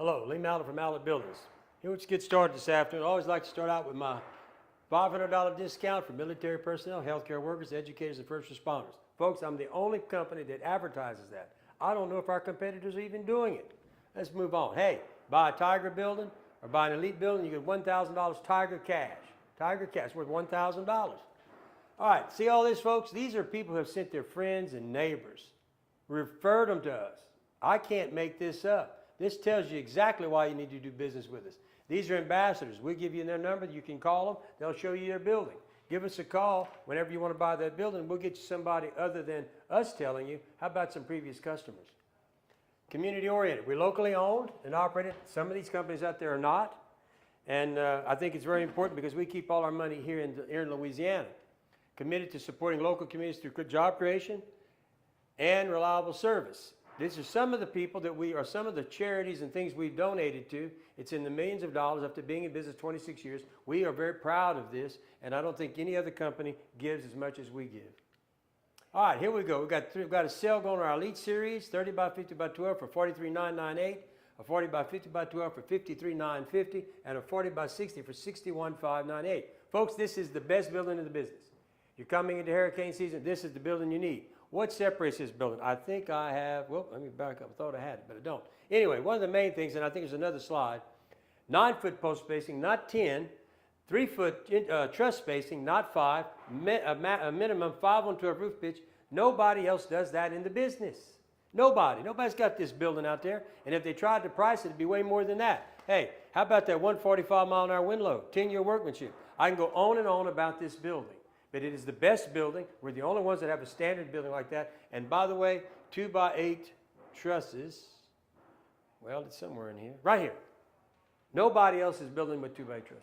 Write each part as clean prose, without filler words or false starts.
Hello, Lee Mallett from Mallett Buildings. Here, let's get started this afternoon. I always like to start out with my $500 discount for military personnel, healthcare workers, educators, and first responders. Folks, I'm the only company that advertises that. I don't know if our competitors are even doing it. Let's move on. Hey, buy a Tiger building or buy an Elite building, you get $1,000 Tiger cash. Tiger cash worth $1,000. All right, see all this, folks? These are people who have sent their friends and neighbors, referred them to us. I can't make this up. This tells you exactly why you need to do business with us. These are ambassadors. We'll give you their number. You can call them. They'll show you their building. Give us a call whenever you want to buy that building. We'll get you somebody other than us telling you. How about some previous customers? Community oriented. We're locally owned and operated. Some of these companies out there are not. And I think it's very important because we keep all our money here in Louisiana. Committed to supporting local communities through job creation and reliable service. These are some of the people that some of the charities and things we've donated to. It's in the millions of dollars after being in business 26 years. We are very proud of this, and I don't think any other company gives as much as we give. All right, here we go. We've got a sale going on our Elite Series, 30 by 50 by 12 for $43,998, a 40 by 50 by 12 for $53,950, and a 40 by 60 for $61,598. Folks, this is the best building in the business. You're coming into hurricane season, this is the building you need. What separates this building? I think I have, well, let me back up. I thought I had it, but I don't. Anyway, one of the main things, and I think there's another slide, 9-foot post spacing, not 10, 3-foot truss spacing, not 5, a minimum 5 on 12 roof pitch. Nobody else does that in the business. Nobody. Nobody's got this building out there, and if they tried to price it, it'd be way more than that. Hey, how about that 145-mile-an-hour wind load, 10-year workmanship? I can go on and on about this building. But it is the best building. We're the only ones that have a standard building like that. And by the way, 2x8 trusses. Well, it's somewhere in here. Right here. Nobody else is building with 2x8 trusses.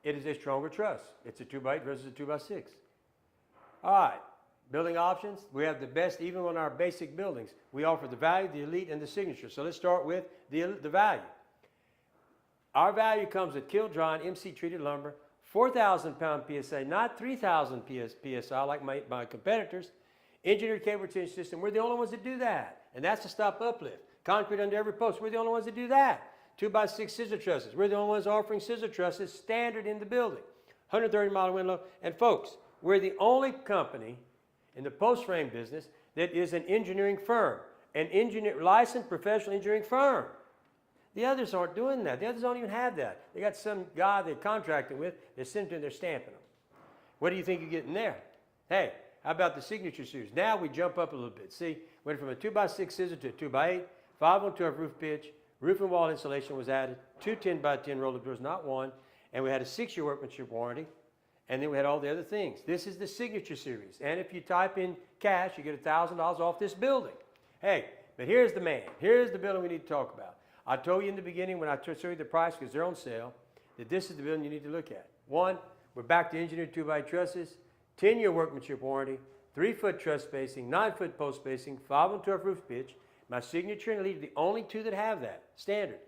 It is a stronger truss. It's a 2x8 versus a 2x6. All right. Building options. We have the best even on our basic buildings. We offer the value, the Elite, and the Signature. So let's start with the value. Our value comes with kiln-dry MC-treated lumber. 4,000 pound PSI, not 3,000 PSI like my competitors. Engineered cable retention system, we're the only ones that do that. And that's to stop uplift. Concrete under every post, we're the only ones that do that. 2x6 scissor trusses, we're the only ones offering scissor trusses standard in the building. 130-mile wind load. And folks, we're the only company in the post frame business that is an engineering firm, an licensed professional engineering firm. The others aren't doing that. The others don't even have that. They got some guy they're contracting with, they're sending them, they're stamping them. What do you think you're getting there? Hey, how about the Signature Series? Now we jump up a little bit. See, went from a 2x6 scissor to a 2x8, 5 on 12 roof pitch, roof and wall insulation was added, 2 10x10 roll-up doors, not one, and we had a 6-year workmanship warranty, and then we had all the other things. This is the Signature Series, and if you type in cash, you get $1,000 off this building. Hey, but here's the man. Here's the building we need to talk about. I told you in the beginning when I showed you the price because they're on sale that this is the building you need to look at. One, we're back to engineered 2x8 trusses, 10-year workmanship warranty, 3-foot truss spacing, 9-foot post spacing, 5 on 12 roof pitch. My Signature and Elite are the only two that have that. Standard.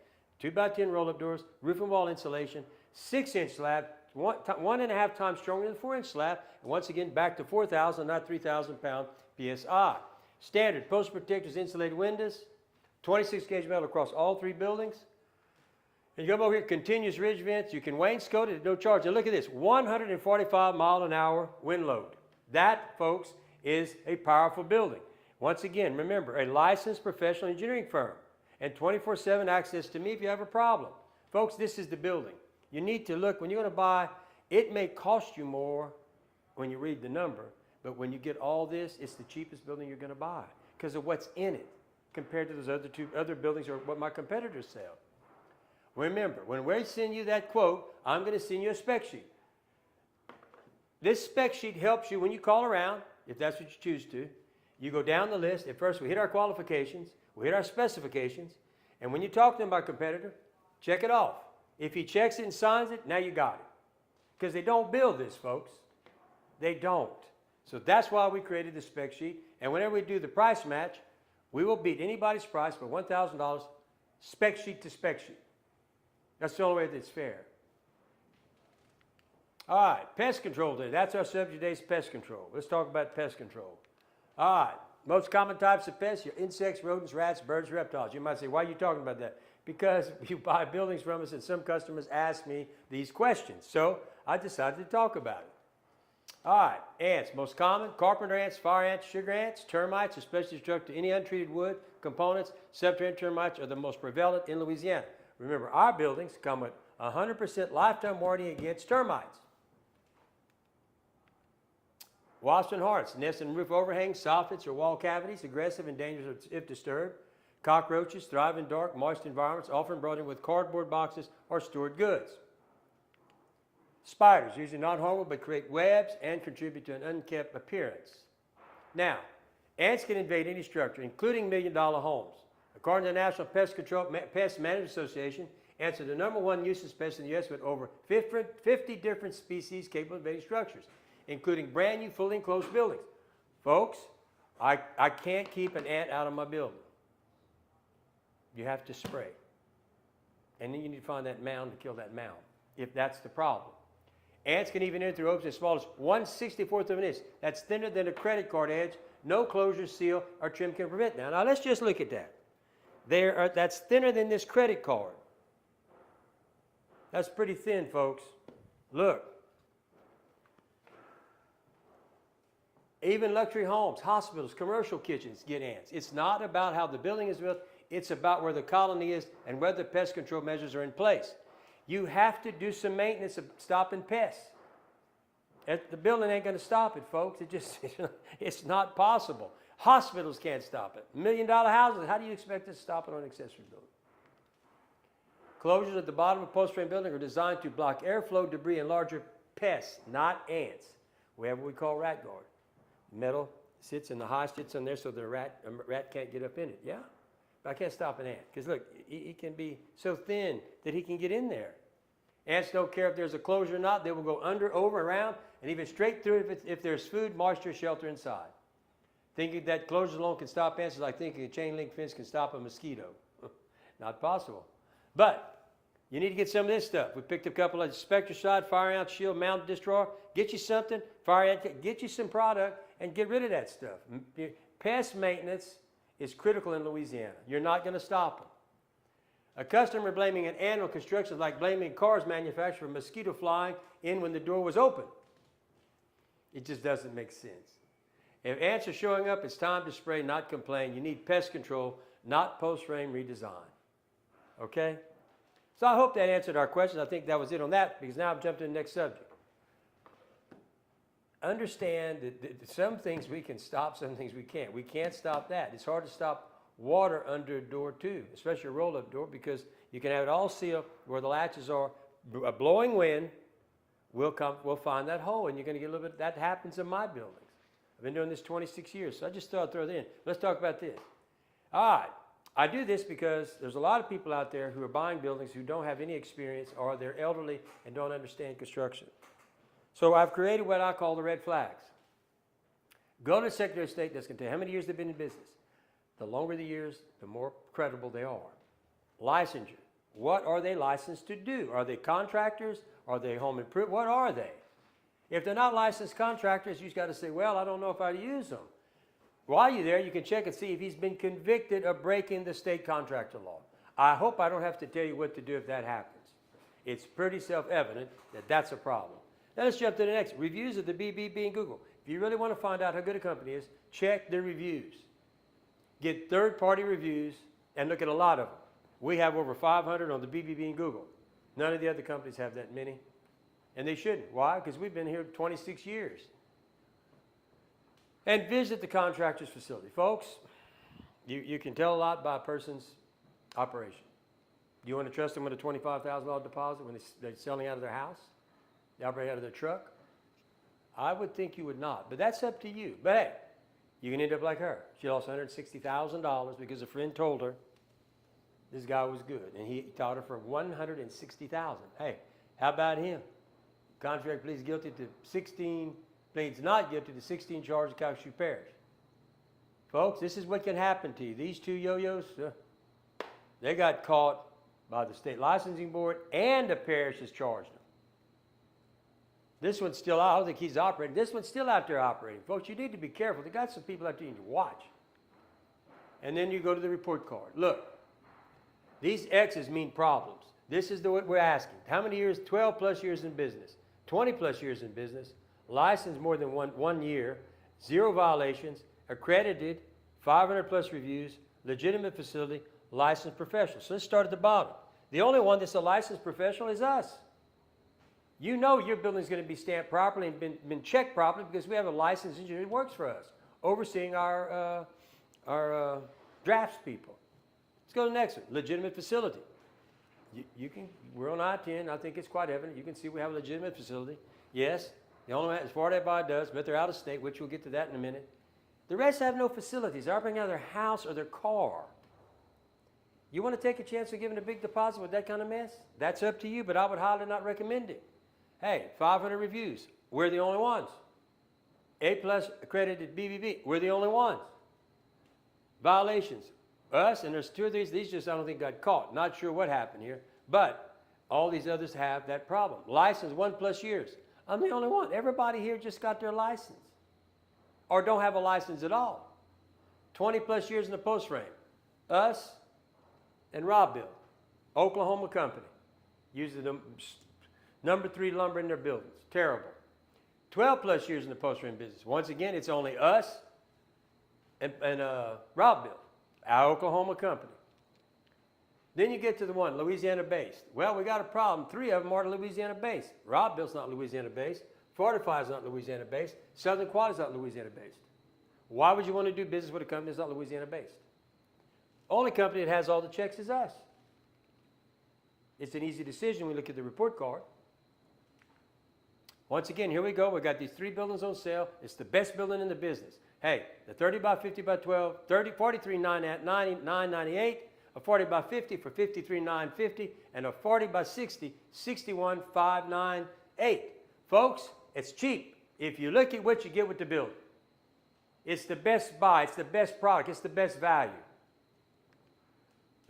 2x10 roll-up doors, roof and wall insulation, 6-inch slab, 1.5 times stronger than the 4-inch slab. And once again, back to 4,000, not 3,000 pound PSI. Standard post protectors, insulated windows, 26 gauge metal across all 3 buildings. And you come over here, continuous ridge vents. You can wainscot it at no charge. And look at this, 145-mile-an-hour wind load. That, folks, is a powerful building. Once again, remember, a licensed professional engineering firm and 24/7 access to me if you have a problem. Folks, this is the building. You need to look, when you're going to buy, it may cost you more when you read the number, but when you get all this, it's the cheapest building you're going to buy because of what's in it, compared to those other buildings or what my competitors sell. Remember, when we send you that quote, I'm going to send you a spec sheet. This spec sheet helps you when you call around, if that's what you choose to. You go down the list. At first, we hit our qualifications, we hit our specifications, and when you talk to them about competitor, check it off. If he checks it and signs it, now you got it. Because they don't build this, folks. They don't. So that's why we created the spec sheet, and whenever we do the price match, we will beat anybody's price by $1,000, spec sheet to spec sheet. That's the only way that's fair. All right, pest control today. That's our subject today is pest control. Let's talk about pest control. All right, Most common types of pests, your insects, rodents, rats, birds, reptiles. You might say, why are you talking about that? Because you buy buildings from us and some customers ask me these questions. So I decided to talk about it. All right, ants. Most common, carpenter ants, fire ants, sugar ants, termites, especially destructive to any untreated wood, components, subterranean termites are the most prevalent in Louisiana. Remember, our buildings come with 100% lifetime warranty against termites. Wasps and hornets nest in roof overhangs, soffits, or wall cavities, aggressive and dangerous if disturbed. Cockroaches thrive in dark, moist environments, often brought in with cardboard boxes or stored goods. Spiders, usually not harmful, but create webs and contribute to an unkept appearance. Now, ants can invade any structure, including million-dollar homes. According to the National Pest Management Association, ants are the #1 nuisance pest in the U.S. with over 50 different species capable of invading structures, including brand new, fully enclosed buildings. Folks, I can't keep an ant out of my building. You have to spray. And then you need to find that mound to kill that mound, if that's the problem. Ants can even enter through openings as small as 1/64 of an inch. That's thinner than a credit card edge. No closure, seal, or trim can prevent that. Now let's just look at that. That's thinner than this credit card. That's pretty thin, folks. Look. Even luxury homes, hospitals, commercial kitchens get ants. It's not about how the building is built. It's about where the colony is and whether pest control measures are in place. You have to do some maintenance of stopping pests. The building ain't going to stop it, folks. It's not possible. Hospitals can't stop it. $1-million houses, how do you expect to stop it on an accessory building? Closures at the bottom of post-frame building are designed to block airflow, debris, and larger pests, not ants. We have what we call rat guard. Metal sits in the high, sits in there so the rat can't get up in it. Yeah? But I can't stop an ant. Because look, he can be so thin that he can get in there. Ants don't care if there's a closure or not. They will go under, over, around, and even straight through it if there's food, moisture, shelter inside. Thinking that closures alone can stop ants is like thinking a chain link fence can stop a mosquito. Not possible. But you need to get some of this stuff. We picked a couple of Spectricide, Fire Ant Shield, Mountain Destroyer. Get you something, Fire Ant, get you some product, and get rid of that stuff. Pest maintenance is critical in Louisiana. You're not going to stop them. A customer blaming an ant on construction is like blaming cars manufacturer for mosquito flying in when the door was open. It just doesn't make sense. If ants are showing up, it's time to spray, not complain. You need pest control, not post-frame redesign. Okay? So I hope that answered our question. I think that was it on that, because now I've jumped to the next subject. Understand that some things we can stop, some things we can't. We can't stop that. It's hard to stop water under a door too, especially a roll-up door, because you can have it all sealed where the latches are. A blowing wind will find that hole, and you're going to get a little bit. That happens in my buildings. I've been doing this 26 years, so I just thought I'd throw that in. Let's talk about this. All right. I do this because there's a lot of people out there who are buying buildings who don't have any experience, or they're elderly and don't understand construction. So I've created what I call the red flags. Go to the Secretary of State, that's going to tell you how many years they've been in business. The longer the years, the more credible they are. Licensure. What are they licensed to do? Are they contractors? Are they home improvement? What are they? If they're not licensed contractors, you've got to say, well, I don't know if I'd use them. While you're there, you can check and see if he's been convicted of breaking the state contractor law. I hope I don't have to tell you what to do if that happens. It's pretty self-evident that that's a problem. Now let's jump to the next. Reviews of the BBB and Google. If you really want to find out how good a company is, check their reviews. Get third-party reviews and look at a lot of them. We have over 500 on the BBB and Google. None of the other companies have that many, and they shouldn't. Why? Because we've been here 26 years. And visit the contractor's facility. Folks, you can tell a lot by a person's operation. Do you want to trust them with a $25,000 deposit when they're selling out of their house? They operate out of their truck? I would think you would not, but that's up to you. But hey, you can end up like her. She lost $160,000 because a friend told her this guy was good, and he taught her for $160,000. Hey, how about him? Contractor pleads guilty to 16, pleads not guilty to 16 charges of Calcasieu Parish. Folks, this is what can happen to you. These two yo-yos, they got caught by the state licensing board, and the parish has charged them. This one's still out. I don't think he's operating. This one's still out there operating. Folks, you need to be careful. They got some people out there you need to watch. and then you go to the report card. Look, these X's mean problems. This is what we're asking. How many years? 12 plus years in business, 20 plus years in business, licensed more than one year, 0 violations, accredited, 500 plus reviews, legitimate facility, licensed professional. So let's start at the bottom. The only one that's a licensed professional is us. You know your building is going to be stamped properly and been checked properly because we have a licensed engineer that works for us, overseeing our drafts people. Let's go to the next one, legitimate facility. We're on I-10. I think it's quite evident. You can see we have a legitimate facility. Yes, the only one, as far as everybody does, but they're out of state, which we'll get to that in a minute. The rest have no facilities. They're operating out of their house or their car. You want to take a chance of giving a big deposit with that kind of mess? That's up to you, but I would highly not recommend it. Hey, 500 reviews. We're the only ones. A+ accredited BBB. We're the only ones. Violations. Us, and there's 2 of these. These just, I don't think, got caught. Not sure what happened here. But all these others have that problem. License 1+ years. I'm the only one. Everybody here just got their license. Or don't have a license at all. 20+ years in the post frame. Us and Robbville, Oklahoma company. Uses the number 3 lumber in their buildings. Terrible. 12+ years in the post frame business. Once again, it's only us and Robbville, our Oklahoma company. Then you get to the one, Louisiana based. Well, we got a problem. 3 of them are Louisiana based. Robbville's not Louisiana based. Fortify is not Louisiana based. Southern Quality is not Louisiana based. Why would you want to do business with a company that's not Louisiana based? Only company that has all the checks is us. It's an easy decision when we look at the report card. Once again, here we go. We got these 3 buildings on sale. It's the best building in the business. Hey, the 30 by 50 by 12, 43,998, a 40 by 50 for 53,950, and a 40 by 60, 61,598. Folks, it's cheap. If you look at what you get with the building, it's the best buy. It's the best product. It's the best value.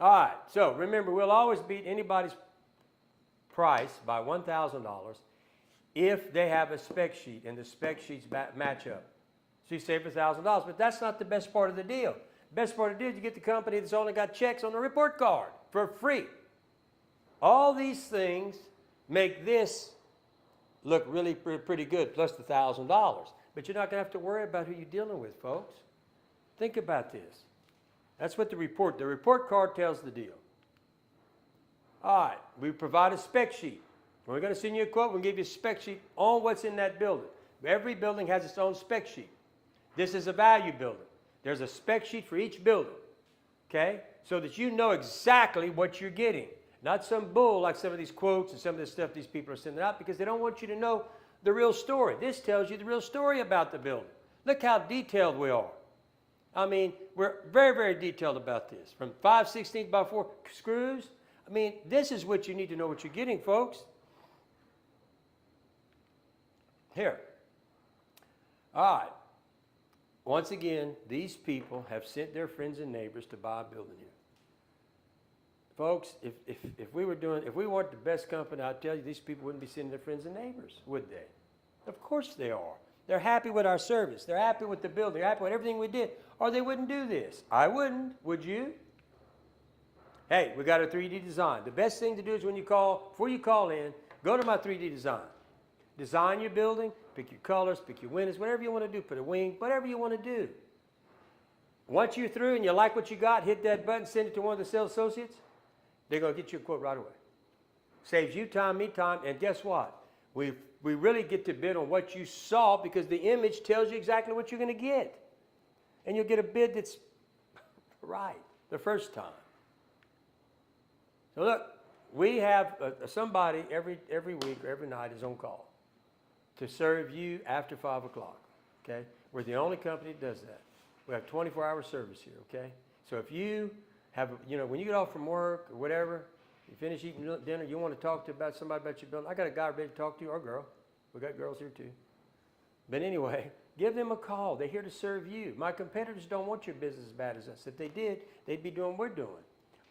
All right, so remember, we'll always beat anybody's price by $1,000 if they have a spec sheet and the spec sheets match up. So you save $1,000, but that's not the best part of the deal. The best part of the deal is you get the company that's only got checks on the report card for free. All these things make this look really pretty good, plus the $1,000. But you're not going to have to worry about who you're dealing with, folks. Think about this. That's what the report card tells the deal. All right, we provide a spec sheet. We're going to send you a quote. We'll give you a spec sheet on what's in that building. Every building has its own spec sheet. This is a value building. There's a spec sheet for each building, okay? So that you know exactly what you're getting. Not some bull like some of these quotes and some of the stuff these people are sending out because they don't want you to know the real story. This tells you the real story about the building. Look how detailed we are. I mean, we're very, very detailed about this. From 5/16 by 4 screws. I mean, this is what you need to know what you're getting, folks. Here. All right. Once again, these people have sent their friends and neighbors to buy a building here. Folks, if we weren't the best company, I'd tell you these people wouldn't be sending their friends and neighbors, would they? Of course they are. They're happy with our service. They're happy with the building. They're happy with everything we did. Or they wouldn't do this. I wouldn't. Would you? Hey, we got a 3D design. The best thing to do is before you call in, go to my 3D design. Design your building, pick your colors, pick your windows, whatever you want to do, put a wing, whatever you want to do. Once you're through and you like what you got, hit that button, send it to one of the sales associates. They're going to get you a quote right away. Saves you time, me time, and guess what? We really get to bid on what you saw because the image tells you exactly what you're going to get. And you'll get a bid that's right the first time. So look, we have somebody every week or every night is on call to serve you after 5 o'clock, okay? We're the only company that does that. We have 24-hour service here, okay? So if you have, when you get off from work or whatever, you finish eating dinner, you want to talk about somebody about your building, I got a guy ready to talk to you, or a girl. We got girls here too. But anyway, give them a call. They're here to serve you. My competitors don't want your business as bad as us. If they did, they'd be doing what we're doing.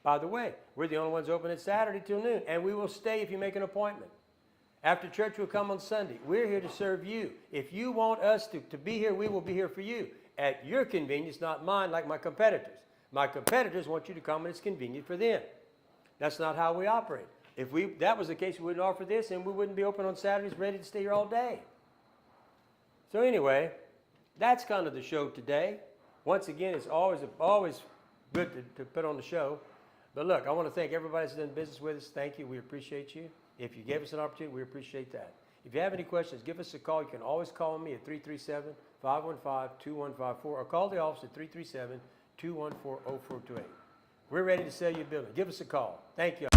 By the way, we're the only ones open at Saturday till noon, and we will stay if you make an appointment. After church, we'll come on Sunday. We're here to serve you. If you want us to be here, we will be here for you at your convenience, not mine like my competitors. My competitors want you to come when it's convenient for them. That's not how we operate. If that was the case, we wouldn't offer this, and we wouldn't be open on Saturdays, ready to stay here all day. So anyway, that's kind of the show today. Once again, it's always good to put on the show. But look, I want to thank everybody that's done business with us. Thank you. We appreciate you. If you gave us an opportunity, we appreciate that. If you have any questions, give us a call. You can always call me at 337-515-2154 or call the office at 337-214-0428. We're ready to sell you a building. Give us a call. Thank you.